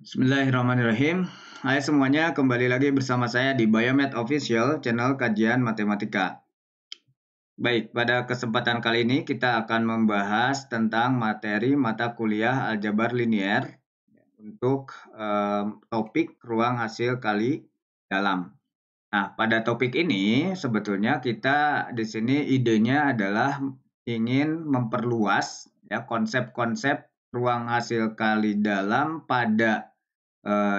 Bismillahirrahmanirrahim. Hai semuanya, kembali lagi bersama saya di Biomed Official, channel kajian matematika. Baik, pada kesempatan kali ini kita akan membahas tentang materi mata kuliah aljabar linier untuk topik ruang hasil kali dalam. Nah, pada topik ini sebetulnya kita di sini idenya adalah ingin memperluas ya konsep-konsep ruang hasil kali dalam pada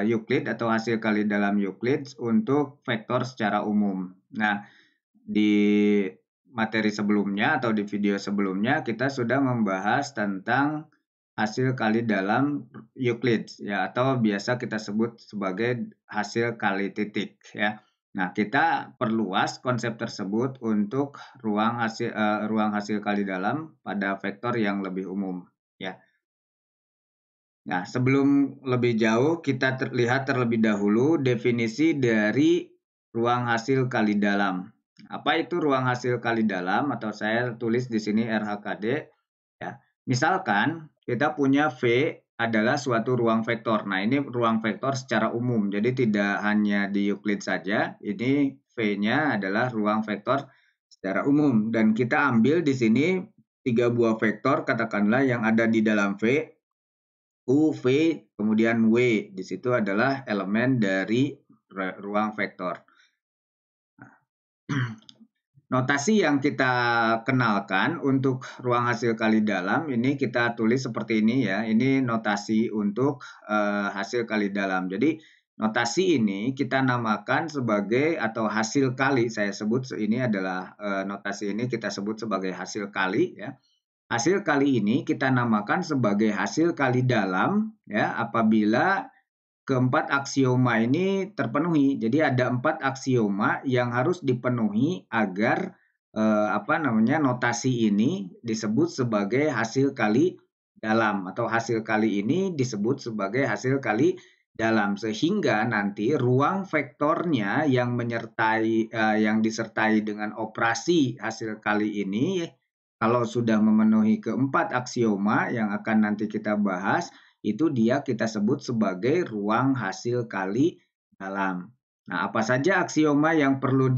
Euclid atau hasil kali dalam Euclid untuk vektor secara umum. Nah, di materi sebelumnya atau di video sebelumnya kita sudah membahas tentang hasil kali dalam Euclid ya atau biasa kita sebut sebagai hasil kali titik ya. Nah, kita perluas konsep tersebut untuk ruang hasil kali dalam pada vektor yang lebih umum ya. Nah, sebelum lebih jauh, kita lihat terlebih dahulu definisi dari ruang hasil kali dalam. Apa itu ruang hasil kali dalam? Atau saya tulis di sini RHKD. Ya. Misalkan kita punya V adalah suatu ruang vektor. Nah, ini ruang vektor secara umum. Jadi tidak hanya di Euclid saja. Ini V-nya adalah ruang vektor secara umum. Dan kita ambil di sini 3 buah vektor, katakanlah yang ada di dalam V. U, V, kemudian W. Di situ adalah elemen dari ruang vektor. Notasi yang kita kenalkan untuk ruang hasil kali dalam ini kita tulis seperti ini ya. Ini notasi untuk hasil kali dalam. Jadi notasi ini kita namakan sebagai atau hasil kali. Saya sebut ini adalah notasi ini kita sebut sebagai hasil kali ya. Hasil kali ini kita namakan sebagai hasil kali dalam ya apabila keempat aksioma ini terpenuhi. Jadi ada 4 aksioma yang harus dipenuhi agar notasi ini disebut sebagai hasil kali dalam atau hasil kali ini disebut sebagai hasil kali dalam sehingga nanti ruang vektornya yang yang disertai dengan operasi hasil kali ini kalau sudah memenuhi keempat aksioma yang akan nanti kita bahas, itu dia kita sebut sebagai ruang hasil kali dalam. Nah, apa saja aksioma yang perlu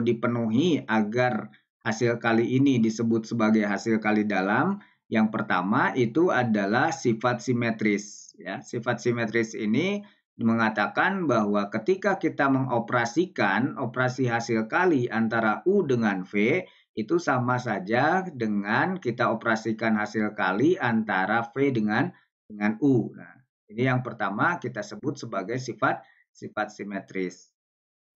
dipenuhi agar hasil kali ini disebut sebagai hasil kali dalam? Yang pertama itu adalah sifat simetris. Ya, sifat simetris ini mengatakan bahwa ketika kita mengoperasikan operasi hasil kali antara U dengan V, itu sama saja dengan kita operasikan hasil kali antara V dengan U. Nah, ini yang pertama kita sebut sebagai sifat simetris.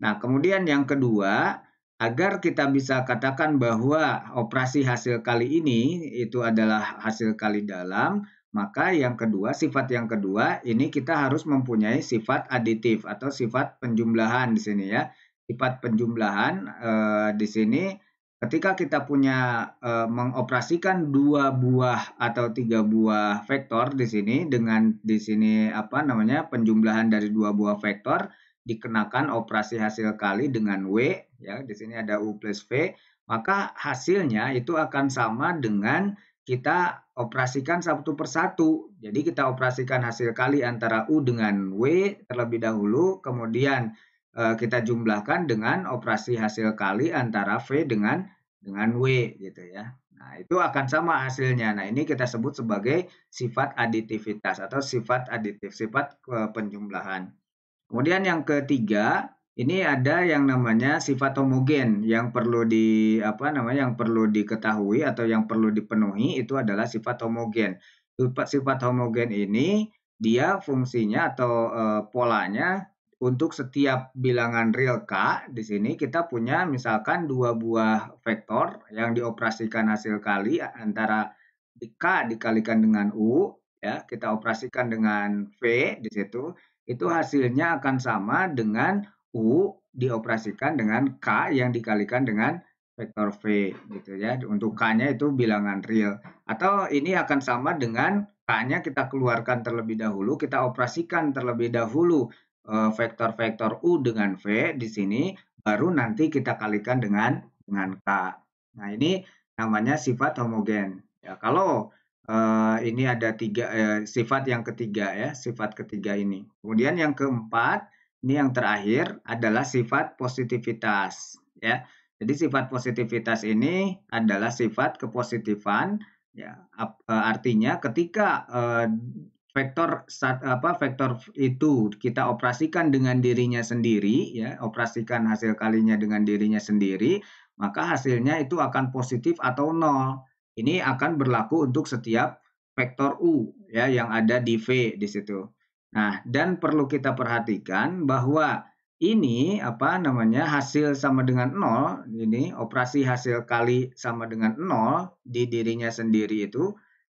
Nah, kemudian yang kedua, agar kita bisa katakan bahwa operasi hasil kali ini itu adalah hasil kali dalam, maka yang kedua, sifat yang kedua, ini kita harus mempunyai sifat aditif atau sifat penjumlahan di sini ya. Sifat penjumlahan di sini ketika kita punya mengoperasikan 2 buah atau 3 buah vektor di sini dengan di sini penjumlahan dari 2 buah vektor dikenakan operasi hasil kali dengan W ya, di sini ada U plus V, maka hasilnya itu akan sama dengan kita operasikan satu persatu. Jadi kita operasikan hasil kali antara U dengan W terlebih dahulu, kemudian kita jumlahkan dengan operasi hasil kali antara V dengan W gitu ya. Nah, itu akan sama hasilnya. Nah, ini kita sebut sebagai sifat aditivitas atau sifat aditif, sifat penjumlahan. Kemudian yang ketiga, ini ada yang namanya sifat homogen yang perlu yang perlu diketahui atau yang perlu dipenuhi itu adalah sifat homogen. Sifat homogen ini dia fungsinya atau polanya untuk setiap bilangan real K, di sini kita punya misalkan 2 buah vektor yang dioperasikan hasil kali antara K dikalikan dengan U, ya, kita operasikan dengan V di situ, itu hasilnya akan sama dengan U dioperasikan dengan K yang dikalikan dengan vektor V gitu ya. Untuk K-nya itu bilangan real. Atau ini akan sama dengan K-nya kita keluarkan terlebih dahulu, kita operasikan terlebih dahulu vektor-vektor U dengan V di sini, baru nanti kita kalikan dengan K. Nah, ini namanya sifat homogen. Ya, kalau ini ada sifat yang ketiga ya, sifat ketiga ini. Kemudian yang keempat, ini yang terakhir adalah sifat positivitas ya. Jadi sifat positivitas ini adalah sifat kepositifan ya. Artinya ketika vektor itu kita operasikan dengan dirinya sendiri ya, operasikan hasil kalinya dengan dirinya sendiri, maka hasilnya itu akan positif atau nol. Ini akan berlaku untuk setiap vektor U ya yang ada di V di situ. Nah, dan perlu kita perhatikan bahwa ini hasil sama dengan nol, ini operasi hasil kali sama dengan nol di dirinya sendiri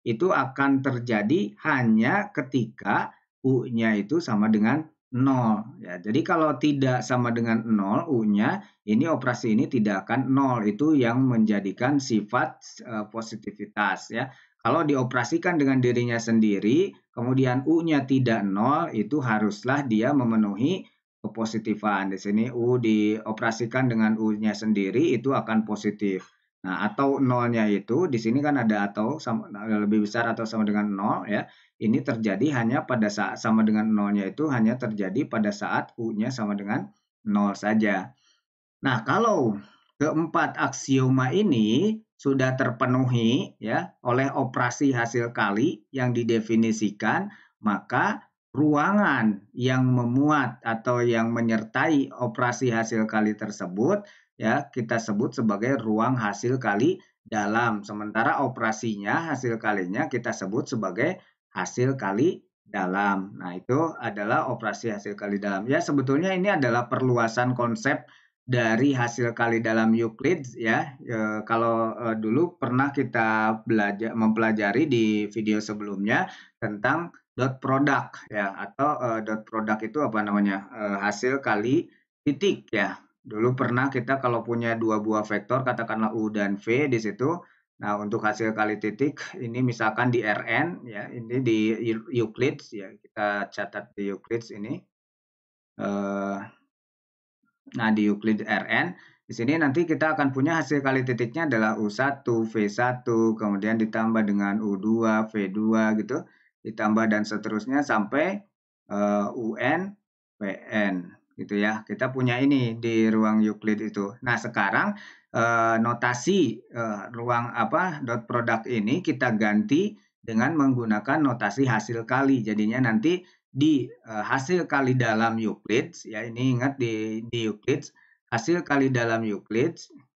itu akan terjadi hanya ketika U-nya itu sama dengan nol ya. Jadi kalau tidak sama dengan nol U-nya, ini operasi ini tidak akan nol. Itu yang menjadikan sifat positivitas ya. Kalau dioperasikan dengan dirinya sendiri, kemudian U-nya tidak nol, itu haruslah dia memenuhi kepositifan. Di sini U dioperasikan dengan U-nya sendiri, itu akan positif. Nah, atau nolnya itu, di sini kan ada atau lebih besar atau sama dengan nol ya. Ini terjadi hanya pada saat sama dengan nolnya itu hanya terjadi pada saat U-nya sama dengan nol saja. Nah, kalau keempat aksioma ini sudah terpenuhi ya oleh operasi hasil kali yang didefinisikan, maka ruangan yang memuat atau yang menyertai operasi hasil kali tersebut ya kita sebut sebagai ruang hasil kali dalam. Sementara operasinya hasil kalinya kita sebut sebagai hasil kali dalam. Nah, itu adalah operasi hasil kali dalam. Ya, sebetulnya ini adalah perluasan konsep dari hasil kali dalam Euclid ya. Kalau dulu pernah kita mempelajari di video sebelumnya tentang dot product ya, atau dot product itu hasil kali titik ya. Dulu pernah kita kalau punya dua buah vektor katakanlah U dan V di situ. Nah, untuk hasil kali titik ini misalkan di Rn ya, ini di Euclid ya, kita catat di Euclid ini. Nah, di Euclid Rn, di sini nanti kita akan punya hasil kali titiknya adalah U1, V1, kemudian ditambah dengan U2, V2 gitu, ditambah dan seterusnya sampai UN, Pn gitu ya. Kita punya ini di ruang Euclid itu. Nah, sekarang notasi ruang dot product ini kita ganti dengan menggunakan notasi hasil kali. Jadinya nanti di hasil kali dalam Euclid ya, ini ingat di Euclid hasil kali dalam Euclid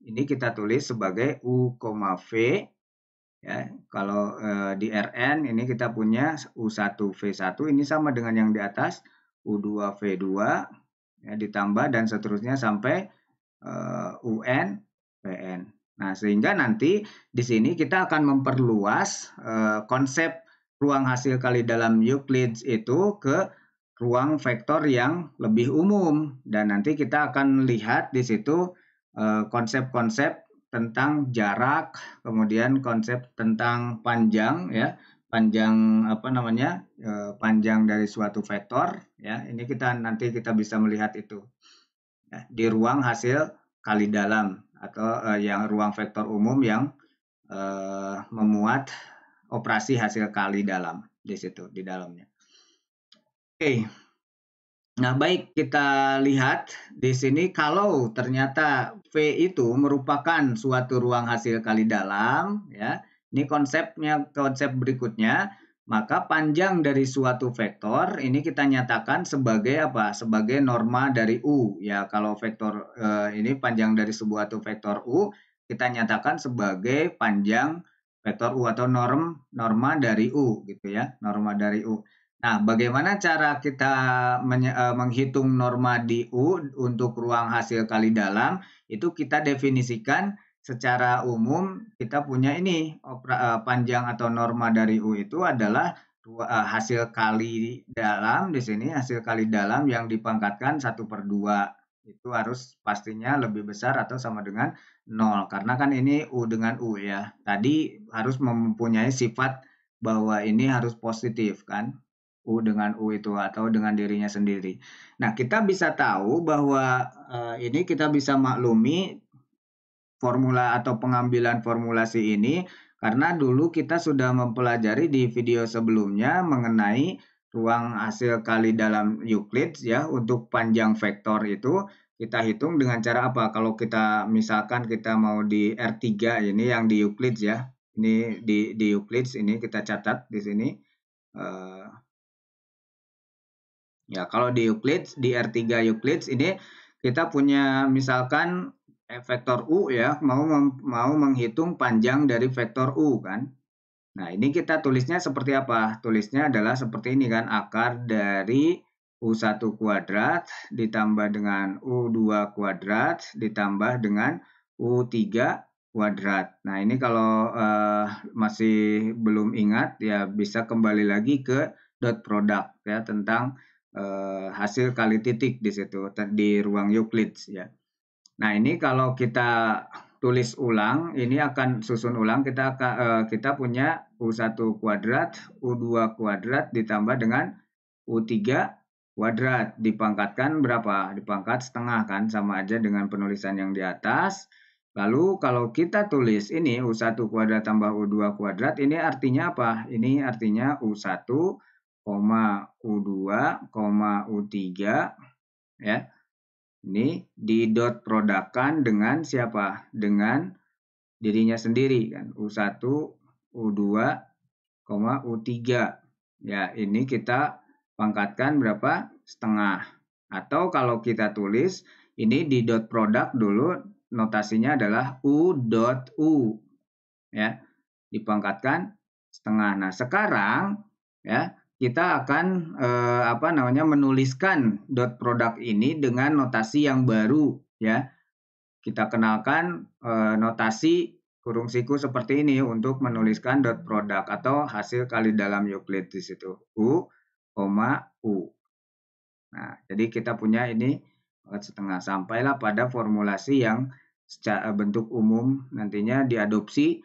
ini kita tulis sebagai U, V ya. Kalau di Rn ini kita punya U1 V1 ini sama dengan yang di atas U2 V2 ya, ditambah dan seterusnya sampai UN Pn. Nah, sehingga nanti di sini kita akan memperluas konsep ruang hasil kali dalam Euclid itu ke ruang vektor yang lebih umum, dan nanti kita akan lihat di situ konsep-konsep tentang jarak, kemudian konsep tentang panjang ya, panjang panjang dari suatu vektor ya. Ini nanti kita bisa melihat itu ya, di ruang hasil kali dalam atau yang ruang vektor umum yang memuat operasi hasil kali dalam di situ di dalamnya. Oke. Nah, baik, kita lihat di sini kalau ternyata V itu merupakan suatu ruang hasil kali dalam ya. Ini konsep berikutnya, maka panjang dari suatu vektor ini kita nyatakan sebagai apa? Sebagai norma dari U ya. Kalau vektor ini panjang dari suatu vektor U, kita nyatakan sebagai panjang vektor U atau norma dari U gitu ya, norma dari U. Nah, bagaimana cara kita menghitung norma di U untuk ruang hasil kali dalam? Itu kita definisikan secara umum, kita punya ini panjang atau norma dari U itu adalah hasil kali dalam. Di sini hasil kali dalam yang dipangkatkan 1/2 itu harus pastinya lebih besar atau sama dengan 0, karena kan ini U dengan U ya. Tadi harus mempunyai sifat bahwa ini harus positif kan, U dengan U itu atau dengan dirinya sendiri. Nah, kita bisa tahu bahwa ini kita bisa maklumi formula atau pengambilan formulasi ini Karena dulu kita sudah mempelajari di video sebelumnya mengenai ruang hasil kali dalam Euclid ya, untuk panjang vektor itu kita hitung dengan cara apa? Kalau kita misalkan kita mau di R3 ini yang di Euclid ya. Ini di Euclid ini kita catat di sini. Ya, kalau di Euclid, di R3 Euclid ini kita punya misalkan vektor U ya, mau menghitung panjang dari vektor U kan. Nah, ini kita tulisnya seperti apa? Tulisnya adalah seperti ini kan, akar dari U1 kuadrat ditambah dengan U2 kuadrat ditambah dengan U3 kuadrat. Nah, ini kalau masih belum ingat ya bisa kembali lagi ke dot product ya, tentang hasil kali titik di situ di ruang Euclid ya. Nah, ini kalau kita tulis ulang, ini akan susun ulang, kita punya U1 kuadrat, U2 kuadrat ditambah dengan U3 kuadrat. Dipangkatkan berapa? Dipangkat setengah kan, sama aja dengan penulisan yang di atas. Lalu kalau kita tulis ini U1 kuadrat tambah U2 kuadrat, ini artinya apa? Ini artinya U1, U2, U3 ya. Ini di dot produkkan dengan siapa? Dengan dirinya sendiri kan. U1, U2, U3. Ya, ini kita pangkatkan berapa? Setengah. Atau kalau kita tulis ini di dot product dulu, notasinya adalah U dot U. Ya, dipangkatkan setengah. Nah, sekarang ya kita akan menuliskan dot product ini dengan notasi yang baru ya. Kita kenalkan notasi kurung siku seperti ini untuk menuliskan dot product atau hasil kali dalam Euclid di situ. U, U. Nah, jadi kita punya ini setengah, sampailah pada formulasi yang secara bentuk umum nantinya diadopsi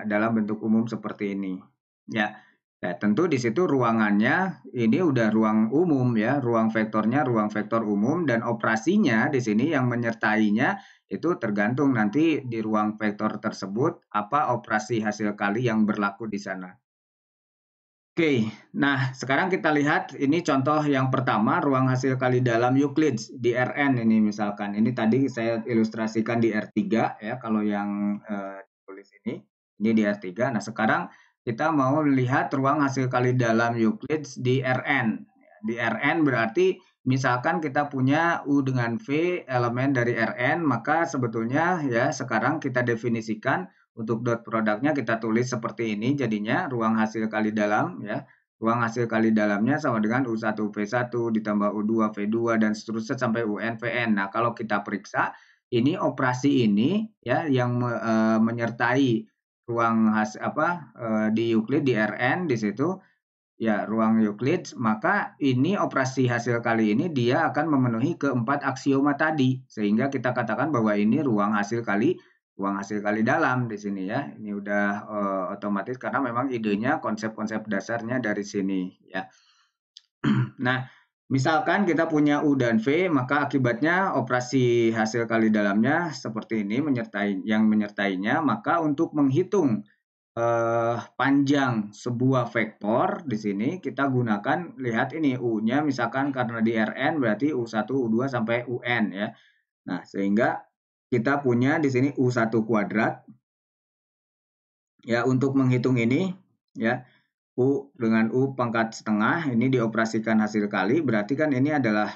dalam bentuk umum seperti ini. Ya, tentu di situ ruangannya ini udah ruang umum ya, ruang vektornya ruang vektor umum, dan operasinya di sini yang menyertainya itu tergantung nanti di ruang vektor tersebut apa operasi hasil kali yang berlaku di sana. Oke, nah sekarang kita lihat ini contoh yang pertama, ruang hasil kali dalam Euclid di Rn ini misalkan. Ini tadi saya ilustrasikan di R3 ya, kalau yang tulis ini di R3. Nah sekarang kita mau lihat ruang hasil kali dalam Euclid di Rn. Di Rn berarti misalkan kita punya U dengan V elemen dari Rn, maka sebetulnya ya sekarang kita definisikan untuk dot produknya kita tulis seperti ini, jadinya ruang hasil kali dalam ya. Ruang hasil kali dalamnya sama dengan U1 V1 ditambah U2 V2 dan seterusnya sampai UN Vn. Nah, kalau kita periksa ini operasi ini ya yang menyertai ruang di Euclid di Rn di situ ya, ruang Euclid, maka ini operasi hasil kali ini dia akan memenuhi keempat aksioma tadi, sehingga kita katakan bahwa ini ruang hasil kali dalam di sini ya. Ini udah otomatis karena memang idenya konsep-konsep dasarnya dari sini ya. Nah, misalkan kita punya U dan V, maka akibatnya operasi hasil kali dalamnya seperti ini menyertainya, maka untuk menghitung panjang sebuah vektor di sini kita gunakan, lihat ini U-nya misalkan karena di Rn berarti U1, U2 sampai UN ya. Nah, sehingga kita punya di sini U1 kuadrat. Ya, untuk menghitung ini ya, U dengan U pangkat setengah ini dioperasikan hasil kali, berarti kan ini adalah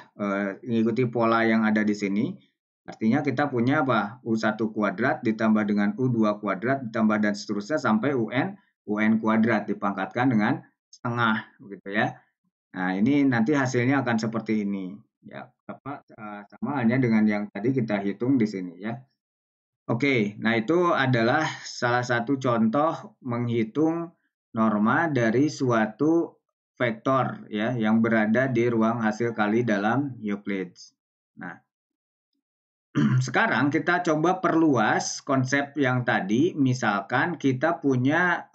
mengikuti pola yang ada di sini. Artinya kita punya apa? U1 kuadrat ditambah dengan U2 kuadrat ditambah dan seterusnya sampai UN kuadrat dipangkatkan dengan setengah begitu ya. Nah, ini nanti hasilnya akan seperti ini ya. Sama halnya dengan yang tadi kita hitung di sini ya. Oke, nah itu adalah salah satu contoh menghitung norma dari suatu vektor ya yang berada di ruang hasil kali dalam Euclid. Nah, sekarang kita coba perluas konsep yang tadi. Misalkan kita punya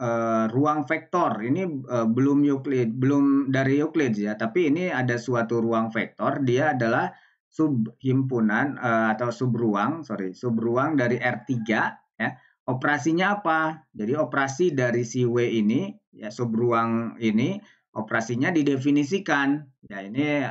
ruang vektor. Ini belum dari Euclid ya, tapi ini ada suatu ruang vektor. Dia adalah subhimpunan atau subruang dari R3 ya. operasinya apa? Jadi operasi dari si W ini, ya subruang ini, operasinya didefinisikan. Ya ini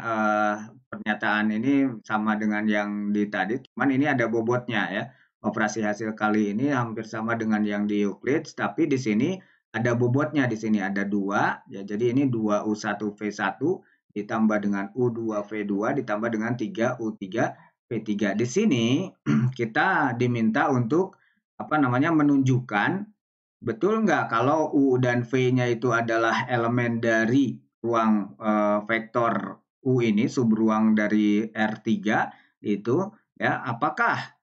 pernyataan ini sama dengan yang di tadi, cuman ini ada bobotnya ya. Operasi hasil kali ini hampir sama dengan yang di Euclid, tapi di sini ada bobotnya, di sini ada 2, ya jadi ini 2U1V1 ditambah dengan U2V2 ditambah dengan 3U3V3. Di sini kita diminta untuk menunjukkan betul nggak kalau U dan V-nya itu adalah elemen dari ruang vektor U ini, subruang dari R3 itu, ya, apakah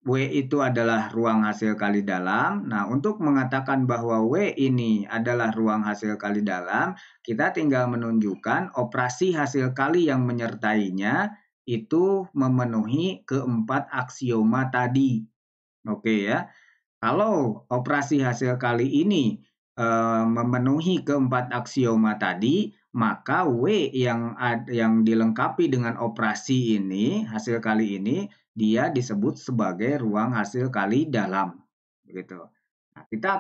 W itu adalah ruang hasil kali dalam? Nah, untuk mengatakan bahwa W ini adalah ruang hasil kali dalam, kita tinggal menunjukkan operasi hasil kali yang menyertainya itu memenuhi keempat aksioma tadi. Oke ya. Kalau operasi hasil kali ini memenuhi keempat aksioma tadi, maka W yang dilengkapi dengan operasi ini, hasil kali ini, dia disebut sebagai ruang hasil kali dalam. Begitu. Nah, kita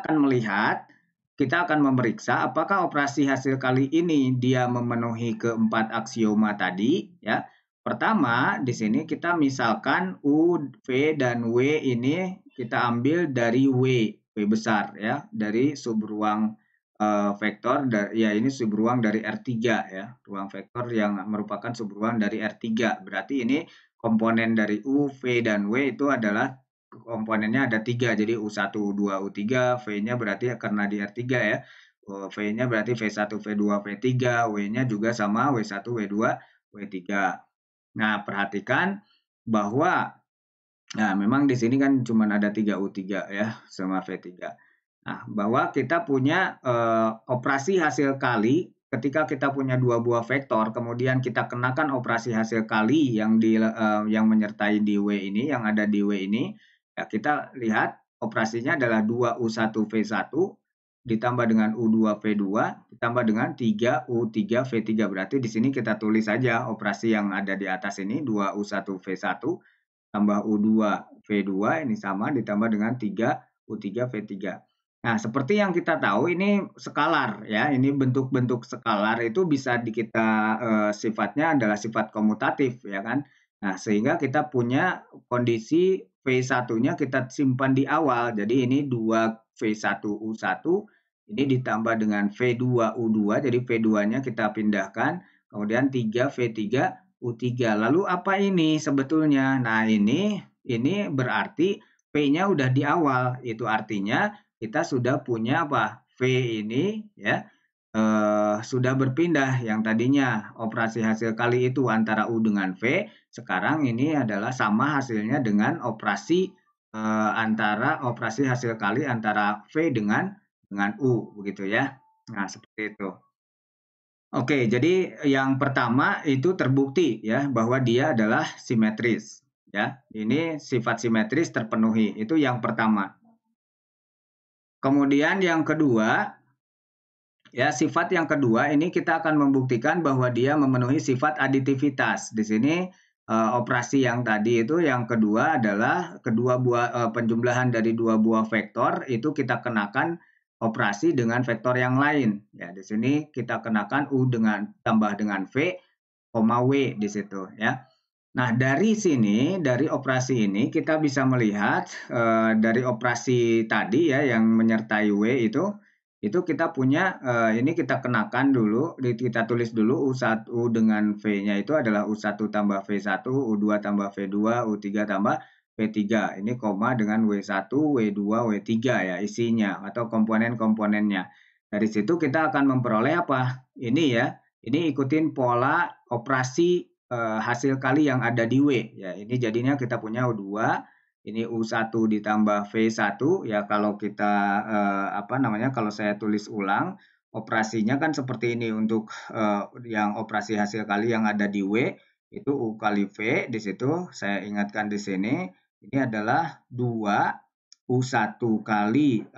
akan memeriksa apakah operasi hasil kali ini dia memenuhi keempat aksioma tadi, ya. Pertama, di sini kita misalkan U, V, dan W ini kita ambil dari W besar ya, dari subruang vektor, ya ini subruang dari R3 ya, ruang vektor yang merupakan subruang dari R3. Berarti ini komponen dari U, V, dan W itu adalah komponennya ada 3, jadi U1, U2, U3, V-nya berarti karena di R3 ya, V-nya berarti V1, V2, V3, W-nya juga sama W1, W2, W3. Nah, perhatikan bahwa memang di sini kan cuma ada 3U3 ya sama V3. Nah, bahwa kita punya operasi hasil kali ketika kita punya dua buah vektor, kemudian kita kenakan operasi hasil kali yang menyertai di W ini, yang ada di W ini, ya kita lihat operasinya adalah 2U1V1 ditambah dengan U2V2 ditambah dengan 3U3V3. Berarti di sini kita tulis saja operasi yang ada di atas ini 2U1V1 tambah U2V2 ini sama ditambah dengan 3U3V3. Nah, seperti yang kita tahu ini skalar ya. Ini bentuk-bentuk skalar itu bisa sifatnya adalah sifat komutatif ya kan. Nah, sehingga kita punya kondisi V1-nya kita simpan di awal. Jadi ini 2V1U1 ini ditambah dengan V2U2. Jadi V2-nya kita pindahkan, kemudian 3V3U3. Lalu apa ini sebetulnya? Nah, ini berarti V-nya udah di awal. Itu artinya kita sudah punya apa? V ini ya sudah berpindah, yang tadinya operasi hasil kali itu antara U dengan V, sekarang ini adalah sama hasilnya dengan operasi antara operasi hasil kali antara V dengan U begitu ya. Nah, seperti itu. Oke, jadi yang pertama itu terbukti ya bahwa dia adalah simetris ya. Ini sifat simetris terpenuhi. Itu yang pertama. Kemudian yang kedua, ya sifat yang kedua ini kita akan membuktikan bahwa dia memenuhi sifat aditivitas. Di sini operasi yang tadi itu yang kedua adalah penjumlahan dari dua buah vektor itu kita kenakan operasi dengan vektor yang lain. Ya, di sini kita kenakan U dengan tambah dengan V, W di situ ya. Nah, dari sini, dari operasi ini kita bisa melihat dari operasi tadi ya yang menyertai W itu kita punya ini kita kenakan dulu, kita tulis dulu U1 dengan V-nya itu adalah U1 tambah V1, U2 tambah V2, U3 tambah V3. Ini koma dengan W1, W2, W3 ya isinya atau komponen-komponennya. Dari situ kita akan memperoleh apa? Ini ya, ini ikutin pola operasi hasil kali yang ada di W. Ya, ini jadinya kita punya U2, ini U1 ditambah V1 ya kalau kita kalau saya tulis ulang operasinya kan seperti ini untuk yang operasi hasil kali yang ada di W itu U kali V. Di situ saya ingatkan di sini ini adalah 2 U1 kali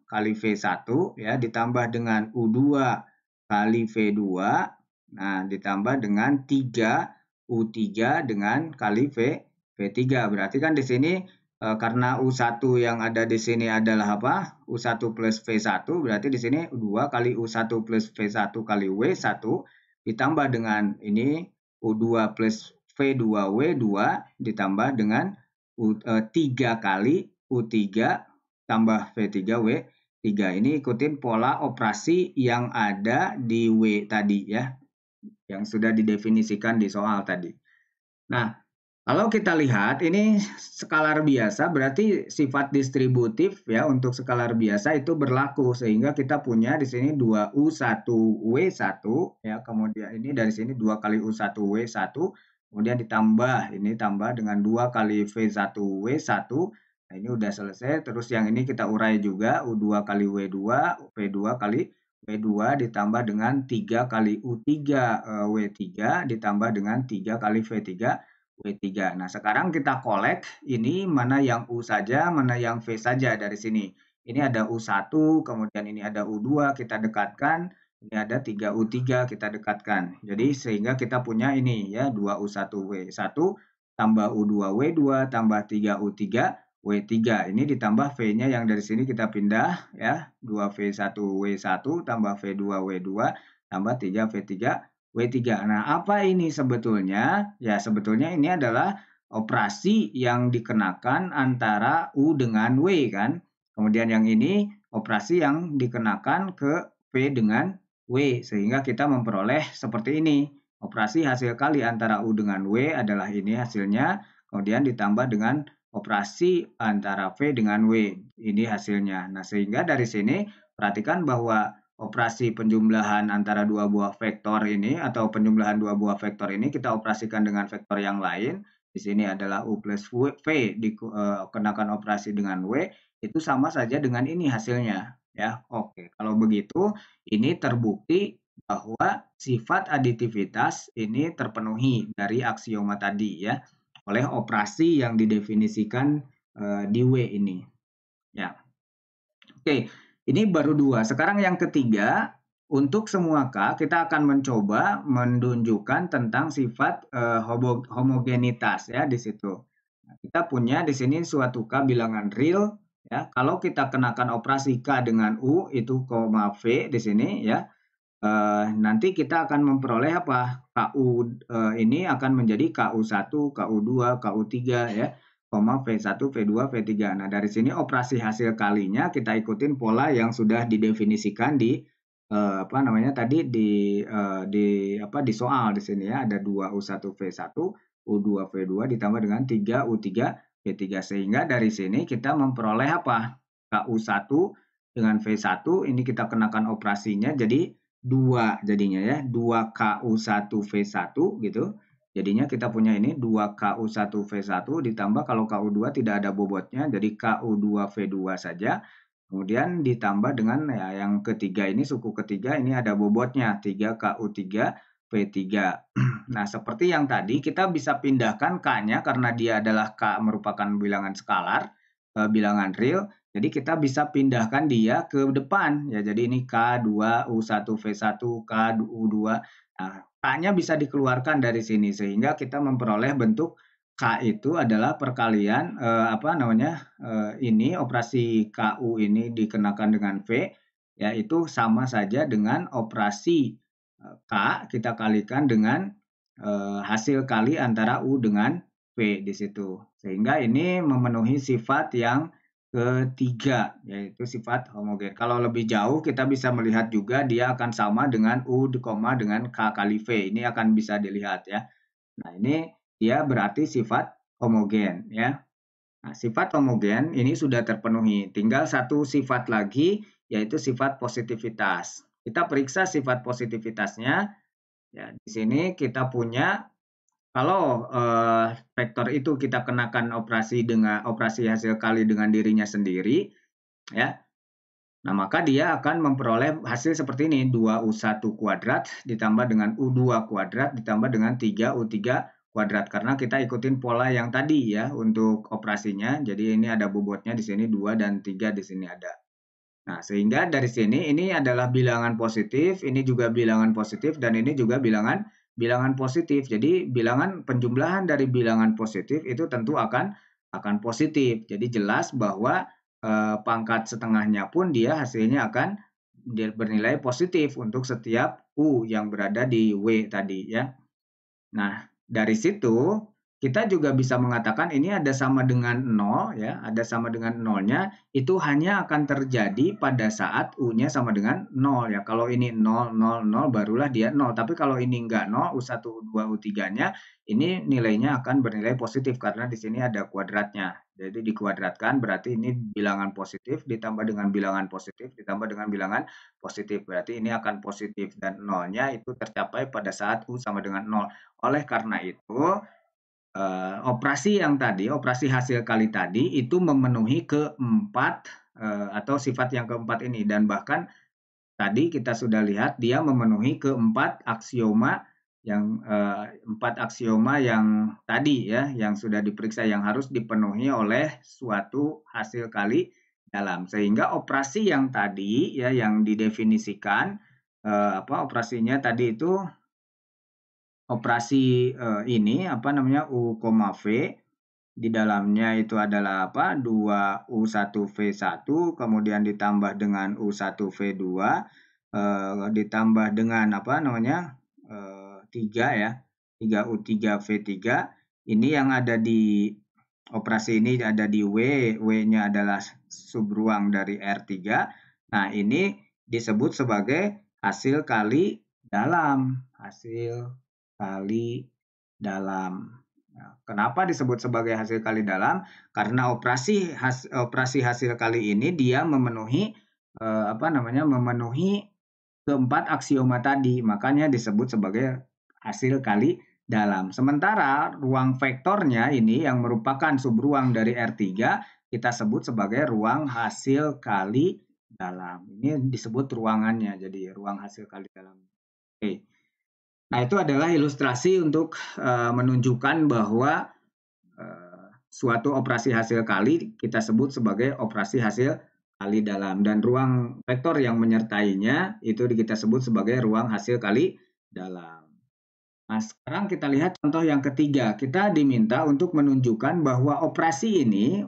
kali V1 ya ditambah dengan U2 kali V2. Nah, ditambah dengan 3 U3 dengan kali V3. Berarti kan di sini karena U1 yang ada di sini adalah apa? U1 plus V1, berarti di sini 2 kali U1 plus V1 kali W1 ditambah dengan ini U2 plus V2W2 ditambah dengan 3 kali U3 tambah V3W3. Ini ikutin pola operasi yang ada di W tadi ya, yang sudah didefinisikan di soal tadi. Nah, kalau kita lihat ini skalar biasa, berarti sifat distributif ya untuk skalar biasa itu berlaku, sehingga kita punya di sini 2U1W1 ya, kemudian ini dari sini 2 kali U1W1, kemudian ditambah ini tambah dengan 2 kali V1W1. Nah, ini udah selesai. Terus yang ini kita urai juga U2 kali W2, V2 kali W2 ditambah dengan 3 kali U3 W3 ditambah dengan 3 kali V3 W3. Nah, sekarang kita kolek ini mana yang U saja, mana yang V saja dari sini. Ini ada U1, kemudian ini ada U2, kita dekatkan. Ini ada 3U3, kita dekatkan. Jadi sehingga kita punya ini ya, 2U1W1 tambah U2W2 tambah 3U3W3. Ini ditambah V-nya yang dari sini kita pindah ya, 2V1W1 tambah V2W2 tambah 3V3 W3. Nah, apa ini sebetulnya? Ya, sebetulnya ini adalah operasi yang dikenakan antara U dengan W kan. Kemudian yang ini operasi yang dikenakan ke V dengan W. Sehingga kita memperoleh seperti ini. Operasi hasil kali antara U dengan W adalah ini hasilnya. Kemudian ditambah dengan operasi antara V dengan W. Ini hasilnya. Nah, sehingga dari sini perhatikan bahwa operasi penjumlahan antara dua buah vektor ini atau penjumlahan dua buah vektor ini kita operasikan dengan vektor yang lain. Di sini adalah U plus V dikenakan operasi dengan W, itu sama saja dengan ini hasilnya. Ya, oke. Kalau begitu, ini terbukti bahwa sifat aditivitas ini terpenuhi dari aksioma tadi ya, oleh operasi yang didefinisikan di W ini. Ya, oke. Ini baru dua. Sekarang yang ketiga, untuk semua K, kita akan mencoba menunjukkan tentang sifat homogenitas ya di situ. Nah, kita punya di sini suatu K bilangan real ya. Kalau kita kenakan operasi K dengan U itu koma V di sini ya. Nanti kita akan memperoleh apa? KU ini akan menjadi KU1, KU2, KU3 ya, V1, V2, V3. Nah, dari sini operasi hasil kalinya kita ikutin pola yang sudah didefinisikan di apa namanya tadi di soal di sini ya, ada 2U1 V1, U2 V2 ditambah dengan 3U3 V3, sehingga dari sini kita memperoleh apa? KU1 dengan V1 ini kita kenakan operasinya jadi 2 jadinya ya, 2KU1V1 gitu. Jadinya kita punya ini 2KU1V1 ditambah kalau KU2 tidak ada bobotnya, jadi KU2V2 saja. Kemudian ditambah dengan ya, yang ketiga ini, suku ketiga ini ada bobotnya, 3KU3V3. Nah, seperti yang tadi kita bisa pindahkan K-nya karena dia adalah K merupakan bilangan skalar, bilangan real. Jadi kita bisa pindahkan dia ke depan ya. Jadi ini K2U1V1, K2U2. Nah, K-nya bisa dikeluarkan dari sini sehingga kita memperoleh bentuk K itu adalah perkalian ini operasi KU ini dikenakan dengan V yaitu sama saja dengan operasi K kita kalikan dengan hasil kali antara U dengan V di situ. Sehingga ini memenuhi sifat yang ketiga, yaitu sifat homogen. Kalau lebih jauh kita bisa melihat juga dia akan sama dengan U, dengan K kali V. Ini akan bisa dilihat ya. Nah, ini dia berarti sifat homogen ya. Nah, sifat homogen ini sudah terpenuhi. Tinggal satu sifat lagi yaitu sifat positivitas. Kita periksa sifat positivitasnya. Ya, di sini kita punya kalau vektor itu kita kenakan operasi hasil kali dengan dirinya sendiri, ya. Nah, maka dia akan memperoleh hasil seperti ini, 2U1 kuadrat ditambah dengan U2 kuadrat ditambah dengan 3U3 kuadrat. Karena kita ikutin pola yang tadi ya untuk operasinya. Jadi ini ada bobotnya di sini 2 dan 3 di sini ada. Nah, sehingga dari sini ini adalah bilangan positif, ini juga bilangan positif, dan ini juga bilangan positif. Jadi bilangan penjumlahan dari bilangan positif itu tentu akan akan positif. Jadi jelas bahwa pangkat setengahnya pun dia hasilnya akan bernilai positif untuk setiap U yang berada di W tadi ya. Nah, dari situ kita juga bisa mengatakan ini ada sama dengan 0 ya, ada sama dengan nolnya itu hanya akan terjadi pada saat U-nya sama dengan 0 ya. Kalau ini 0, 0, 0 barulah dia 0. Tapi kalau ini enggak 0, U1, U2, U3-nya ini nilainya akan bernilai positif karena di sini ada kuadratnya. Jadi dikuadratkan berarti ini bilangan positif ditambah dengan bilangan positif ditambah dengan bilangan positif. Berarti ini akan positif dan nolnya itu tercapai pada saat U sama dengan 0. Oleh karena itu, operasi yang tadi, operasi hasil kali tadi itu memenuhi keempat atau sifat yang keempat ini dan bahkan tadi kita sudah lihat dia memenuhi keempat aksioma yang empat aksioma yang tadi ya, yang sudah diperiksa yang harus dipenuhi oleh suatu hasil kali dalam. Sehingga operasi yang tadi ya yang didefinisikan operasinya tadi itu operasi ini apa namanya U, V di dalamnya itu adalah apa 2U1V1 kemudian ditambah dengan U1V2 ditambah dengan apa namanya 3 ya 3U3V3 ini yang ada di operasi ini ada di W, W-nya adalah subruang dari R3. Nah, ini disebut sebagai hasil kali dalam, hasil kali dalam. Nah, kenapa disebut sebagai hasil kali dalam? Karena operasi hasil kali ini dia memenuhi memenuhi keempat aksioma tadi, makanya disebut sebagai hasil kali dalam. Sementara ruang vektornya ini yang merupakan subruang dari R3 kita sebut sebagai ruang hasil kali dalam. Ini disebut ruangannya, jadi ruang hasil kali dalam. Oke. Nah, itu adalah ilustrasi untuk menunjukkan bahwa suatu operasi hasil kali kita sebut sebagai operasi hasil kali dalam dan ruang vektor yang menyertainya itu kita sebut sebagai ruang hasil kali dalam. Nah, sekarang kita lihat contoh yang ketiga. Kita diminta untuk menunjukkan bahwa operasi ini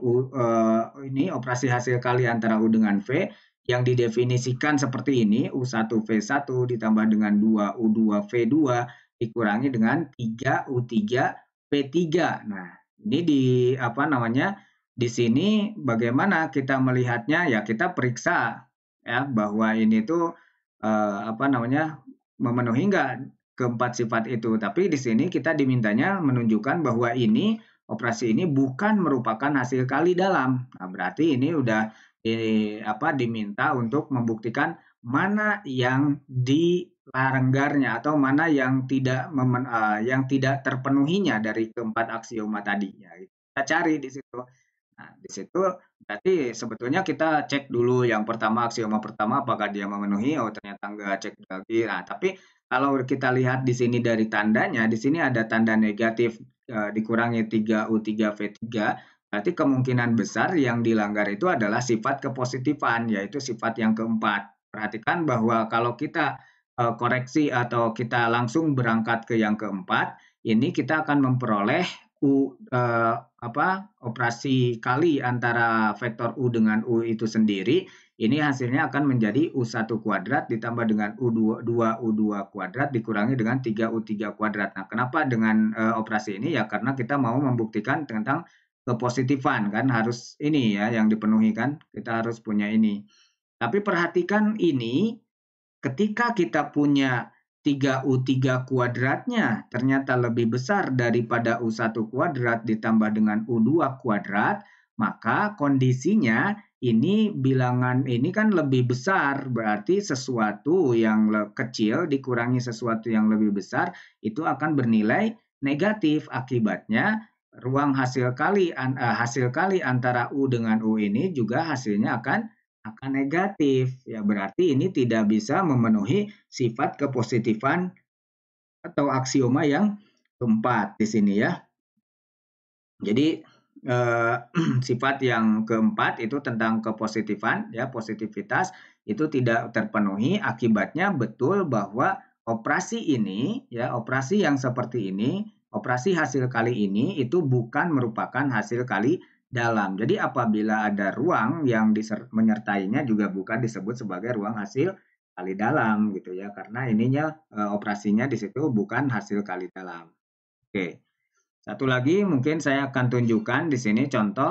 operasi hasil kali antara U dengan V yang didefinisikan seperti ini, U1V1 ditambah dengan 2U2V2 dikurangi dengan 3U3V3. Nah, ini di sini bagaimana kita melihatnya ya kita periksa ya bahwa ini tuh memenuhi enggak keempat sifat itu. Tapi di sini kita dimintanya menunjukkan bahwa operasi ini bukan merupakan hasil kali dalam. Nah, berarti ini udah diminta untuk membuktikan mana yang dilanggarnya atau mana yang tidak terpenuhinya dari keempat aksioma tadi. Ya, kita cari di situ. Nah, di situ berarti sebetulnya kita cek dulu yang pertama aksioma pertama apakah dia memenuhi. Oh, ternyata enggak, cek lagi. Nah, tapi kalau kita lihat di sini dari tandanya, di sini ada tanda negatif dikurangi 3U3V3, berarti kemungkinan besar yang dilanggar itu adalah sifat kepositifan, yaitu sifat yang keempat. Perhatikan bahwa kalau kita koreksi atau kita langsung berangkat ke yang keempat, ini kita akan memperoleh operasi kali antara vektor U dengan U itu sendiri. Ini hasilnya akan menjadi U1 kuadrat ditambah dengan U2 kuadrat dikurangi dengan 3U3 kuadrat. Nah, kenapa dengan operasi ini? Ya karena kita mau membuktikan tentang kepositifan kan harus ini ya yang dipenuhi kan. Kita harus punya ini. Tapi perhatikan ini ketika kita punya 3U3 kuadratnya ternyata lebih besar daripada U1 kuadrat ditambah dengan U2 kuadrat, maka kondisinya ini bilangan ini kan lebih besar, berarti sesuatu yang kecil dikurangi sesuatu yang lebih besar itu akan bernilai negatif. Akibatnya ruang hasil kali antara U dengan U ini juga hasilnya akan negatif. Ya, berarti ini tidak bisa memenuhi sifat kepositifan atau aksioma yang keempat di sini ya. Jadi sifat yang keempat itu tentang kepositifan ya, positivitas itu tidak terpenuhi. Akibatnya betul bahwa operasi ini ya, operasi yang seperti ini operasi hasil kali ini itu bukan merupakan hasil kali dalam. Jadi apabila ada ruang yang menyertainya juga bukan disebut sebagai ruang hasil kali dalam gitu ya, karena ininya operasinya di situ bukan hasil kali dalam. Oke. Satu lagi mungkin saya akan tunjukkan di sini contoh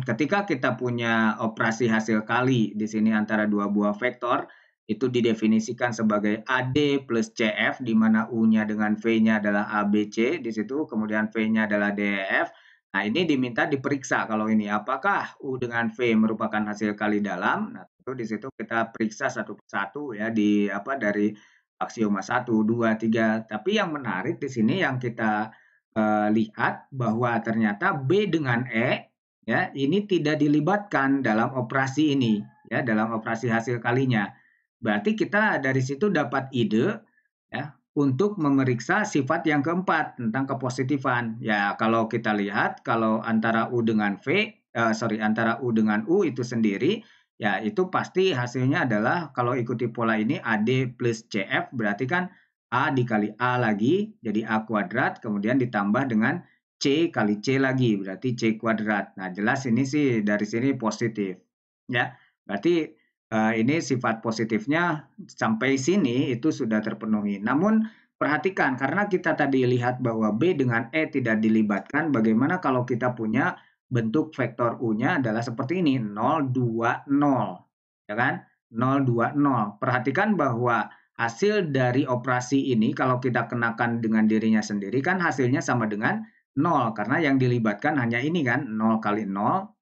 ketika kita punya operasi hasil kali di sini antara dua buah vektor itu didefinisikan sebagai AD plus CF di mana U-nya dengan V-nya adalah ABC di situ kemudian V-nya adalah DEF. Nah, ini diminta diperiksa kalau ini apakah U dengan V merupakan hasil kali dalam. Nah, itu di situ kita periksa satu persatu ya dari aksioma 1, 2, 3. Tapi yang menarik di sini yang kita lihat bahwa ternyata B dengan E ya ini tidak dilibatkan dalam operasi ini ya dalam operasi hasil kalinya. Berarti kita dari situ dapat ide ya untuk memeriksa sifat yang keempat tentang kepositifan. Ya kalau kita lihat kalau antara U dengan antara U dengan U itu sendiri ya itu pasti hasilnya adalah kalau ikuti pola ini AD plus CF berarti kan A dikali A lagi, jadi A kuadrat, kemudian ditambah dengan C kali C lagi, berarti C kuadrat. Nah, jelas ini sih dari sini positif. Ya, berarti ini sifat positifnya sampai sini itu sudah terpenuhi. Namun, perhatikan, karena kita tadi lihat bahwa B dengan E tidak dilibatkan, bagaimana kalau kita punya bentuk vektor U-nya adalah seperti ini, 0, 2, 0. Ya kan? 0, 2, 0. Perhatikan bahwa hasil dari operasi ini kalau kita kenakan dengan dirinya sendiri kan hasilnya sama dengan 0 karena yang dilibatkan hanya ini kan 0 kali 0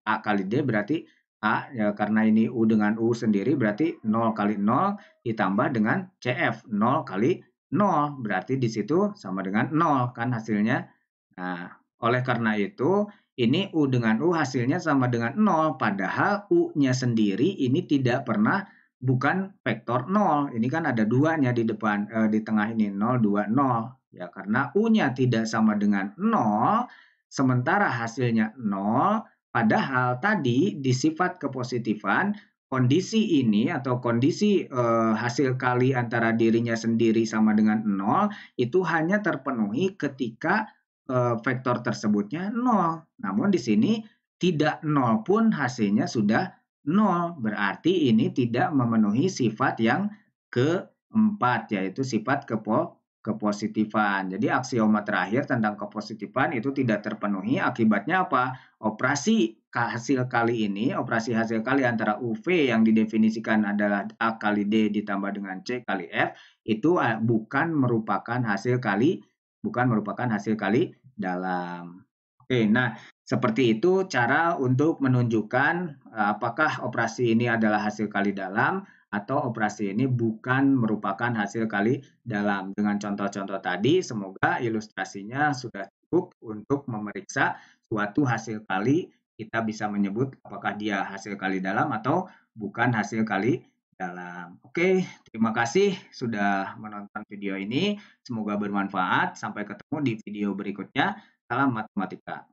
A kali D berarti A ya, karena ini U dengan U sendiri berarti 0 kali 0 ditambah dengan CF 0 kali 0 berarti di situ sama dengan 0 kan hasilnya. Nah, oleh karena itu ini U dengan U hasilnya sama dengan 0 padahal U-nya sendiri ini tidak pernah bukan vektor 0. Ini kan ada duanya di depan, di tengah ini 0, 2, 0. Ya, karena U-nya tidak sama dengan 0, sementara hasilnya 0, padahal tadi di sifat kepositifan, kondisi ini atau kondisi hasil kali antara dirinya sendiri sama dengan 0, itu hanya terpenuhi ketika vektor tersebutnya 0. Namun di sini tidak 0 pun hasilnya sudah 0, berarti ini tidak memenuhi sifat yang keempat, yaitu sifat kepositifan. Jadi aksioma terakhir tentang kepositifan itu tidak terpenuhi, akibatnya apa? Operasi hasil kali ini, operasi hasil kali antara UV yang didefinisikan adalah A kali D ditambah dengan C kali F, itu bukan merupakan hasil kali dalam. Oke, nah seperti itu cara untuk menunjukkan apakah operasi ini adalah hasil kali dalam atau operasi ini bukan merupakan hasil kali dalam. Dengan contoh-contoh tadi, semoga ilustrasinya sudah cukup untuk memeriksa suatu hasil kali. Kita bisa menyebut apakah dia hasil kali dalam atau bukan hasil kali dalam. Oke, terima kasih sudah menonton video ini. Semoga bermanfaat. Sampai ketemu di video berikutnya. Salam matematika.